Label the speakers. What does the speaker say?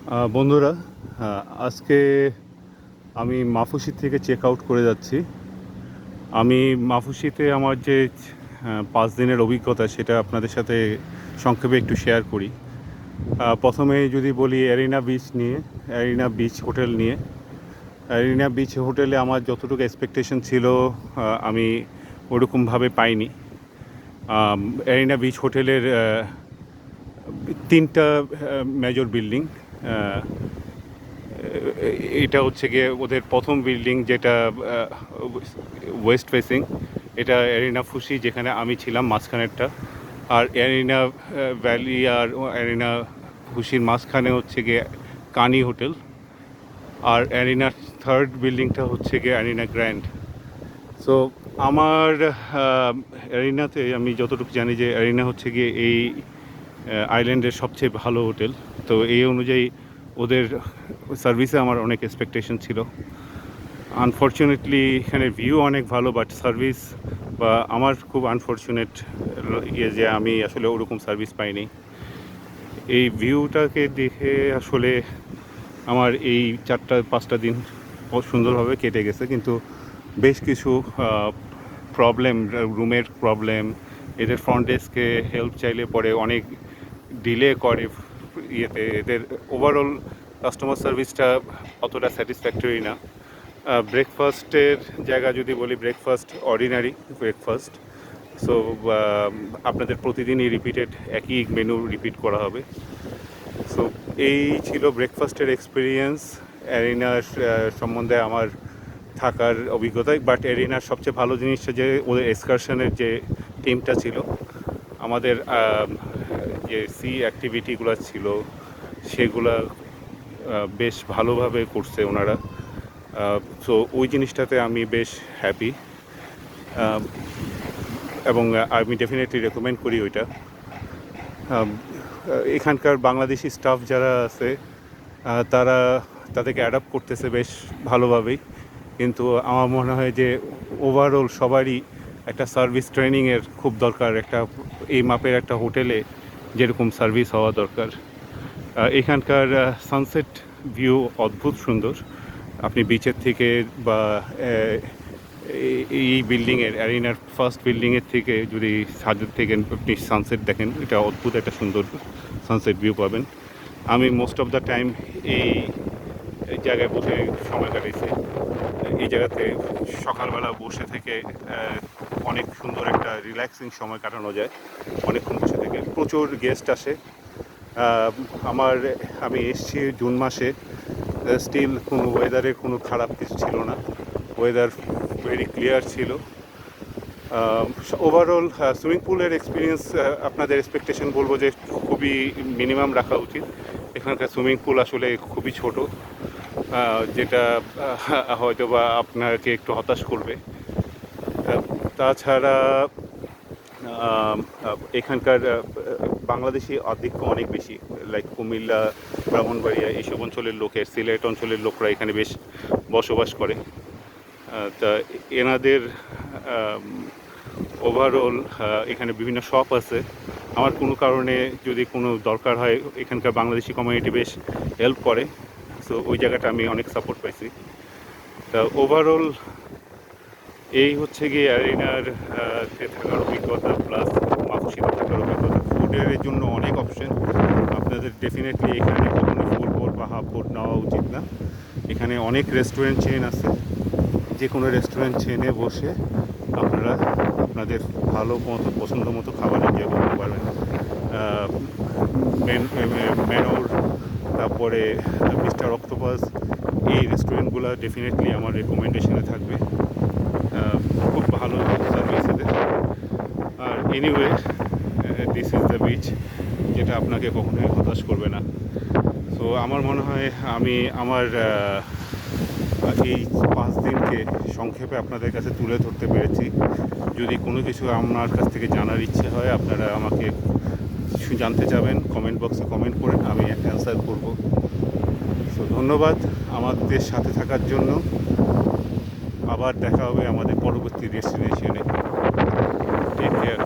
Speaker 1: বন্ধুরা, আজকে আমি মাফুসি থেকে চেক আউট করে যাচ্ছি। আমি মাফুসিতে আমার যে ৫ দিনের অভিজ্ঞতা সেটা আপনাদের সাথে সংক্ষেপে একটু শেয়ার করি। প্রথমে যদি বলি অ্যারিনা বিচ নিয়ে, অ্যারিনা বিচ হোটেল নিয়ে। অ্যারিনা বিচ হোটেলে আমার যতটুকু এক্সপেকটেশন ছিল আমি ওরকমভাবে পাইনি। অ্যারিনা বিচ হোটেলের ৩টা মেজর বিল্ডিং। এটা হচ্ছে গিয়ে ওদের প্রথম বিল্ডিং, যেটা ওয়েস্ট ফেসিং। এটা অ্যারিনা ফুসি, যেখানে আমি ছিলাম মাঝখানেরটা। আর অ্যারিনা ভ্যালি আর অ্যারিনা ফুসির মাঝখানে হচ্ছে গিয়ে কানি হোটেল। আর অ্যারিনার থার্ড বিল্ডিংটা হচ্ছে গিয়ে অ্যারিনা গ্র্যান্ড। সো আমার অ্যারিনাতে আমি যতটুকু জানি যে অ্যারিনা হচ্ছে গিয়ে এই আইল্যান্ডের সবচেয়ে ভালো হোটেল। তো এই অনুযায়ী ওদের সার্ভিসে আমার অনেক এক্সপেকটেশন ছিল। আনফর্চুনেটলি এখানে ভিউ অনেক ভালো, বাট সার্ভিস বা আমার খুব আনফর্চুনেট যে আমি আসলে ওরকম সার্ভিস পাইনি। এই ভিউটাকে দেখে আসলে আমার এই 4-5টা দিন সুন্দরভাবে কেটে গেছে, কিন্তু বেশ কিছু প্রবলেম, রুমের প্রবলেম, এদের ফ্রন্ট ডেস্কে হেল্প চাইলে পরে অনেক ডিলে করে ইয়েতে। এদের ওভারঅল কাস্টমার সার্ভিসটা অতটা স্যাটিসফ্যাক্টরি না। ব্রেকফাস্টের জায়গা যদি বলি, ব্রেকফাস্ট অর্ডিনারি ব্রেকফাস্ট। সো আপনাদের প্রতিদিনই রিপিটেড একই মেনু রিপিট করা হবে। সো এই ছিল ব্রেকফাস্টের এক্সপিরিয়েন্স অ্যারিনার সম্বন্ধে আমার থাকার অভিজ্ঞতা। বাট অ্যারিনার সবচেয়ে ভালো জিনিসটা যে ওদের এক্সকারশনের যে টিমটা ছিল, আমাদের যে সি অ্যাক্টিভিটিগুলো ছিল সেগুলো বেশ ভালোভাবে করছে ওনারা। সো ওই জিনিসটাতে আমি বেশ হ্যাপি, এবং আমি ডেফিনেটলি রেকমেন্ড করি ওইটা। এখানকার বাংলাদেশি স্টাফ যারা আছে তারা তাদেরকে অ্যাডাপ্ট করতেছে বেশ ভালোভাবেই, কিন্তু আমার মনে হয় যে ওভারঅল সবারই একটা সার্ভিস ট্রেনিংয়ের খুব দরকার। একটা এই মাপের একটা হোটেলে যেরকম সার্ভিস হওয়া দরকার। এখানকার সানসেট ভিউ অদ্ভুত সুন্দর। আপনি বিচের থেকে বা এই বিল্ডিংয়ের অ্যারিনার ফার্স্ট বিল্ডিংয়ের থেকে যদি ছাদের থেকে আপনি সানসেট দেখেন, এটা অদ্ভুত একটা সুন্দর সানসেট ভিউ পাবেন। আমি মোস্ট অফ দ্য টাইম এই জায়গায় বসে সময় কাটাইছি। এই জায়গাতে সকালবেলা বসে থেকে অনেক সুন্দর একটা রিল্যাক্সিং সময় কাটানো যায় অনেকক্ষণ বসে থেকে। প্রচুর গেস্ট আসে। আমি এসেছি জুন মাসে, স্টিল কোনো ওয়েদারের কোনো খারাপ কিছু ছিল না। ওয়েদার ভেরি ক্লিয়ার ছিল। ওভারঅল সুইমিং পুলের এক্সপিরিয়েন্স, আপনাদের এক্সপেকটেশন বলবো যে খুবই মিনিমাম রাখা উচিত। এখানকার সুইমিং পুল আসলে খুবই ছোট, যেটা হয়তো বা আপনাকে একটু হতাশ করবে। তাছাড়া এখানকার বাংলাদেশি আধিক্য অনেক বেশি, লাইক কুমিল্লা, ব্রাহ্মণবাড়িয়া এইসব অঞ্চলের লোকের, সিলেট অঞ্চলের লোকরা এখানে বেশ বসবাস করে। তা এনাদের ওভারঅল এখানে বিভিন্ন শপ আছে। আমার কোনো কারণে যদি কোনো দরকার হয়, এখানকার বাংলাদেশি কমিউনিটি বেশ হেল্প করে। সো ওই জায়গাটা আমি অনেক সাপোর্ট পাইছি। তা ওভারঅল এই হচ্ছে গিয়ে অ্যারিনার থাকার অভিজ্ঞতা, প্লাস মাফুসিতে থাকার অভিজ্ঞতা। ফুডের জন্য অনেক অপশন। আপনাদের ডেফিনেটলি এখানে কখনো ফুল বোর্ড বা হাফ বোর্ড নেওয়া উচিত না। এখানে অনেক রেস্টুরেন্ট চেন আছে, যে কোনো রেস্টুরেন্ট চেনে বসে আপনারা আপনাদের ভালো মতো পছন্দ মতো খাবার এনজয় করতে পারবেন। ম্যানোর, তারপরে মিস্টার অক্টোপাস, এই রেস্টুরেন্টগুলো ডেফিনেটলি আমার রেকমেন্ডেশনে থাকবে। খুব ভালো সার্ভিস এদের। আর anyway, this is the beach, যেটা আপনাকে কখনোই হতাশ করবে না। সো আমার মনে হয় আমি আমার এই 5 দিনকে সংক্ষেপে আপনাদের কাছে তুলে ধরতে পেরেছি। যদি কোনো কিছু আমার কাছ থেকে জানার ইচ্ছে হয়, আপনারা আমাকে কিছু জানতে চাবেন, কমেন্ট বক্সে কমেন্ট করেন, আমি অ্যান্সার করব। সো ধন্যবাদ আমাদের সাথে থাকার জন্য। আবার দেখা হবে আমাদের পরবর্তী ডেস্টিনেশনে। Take care.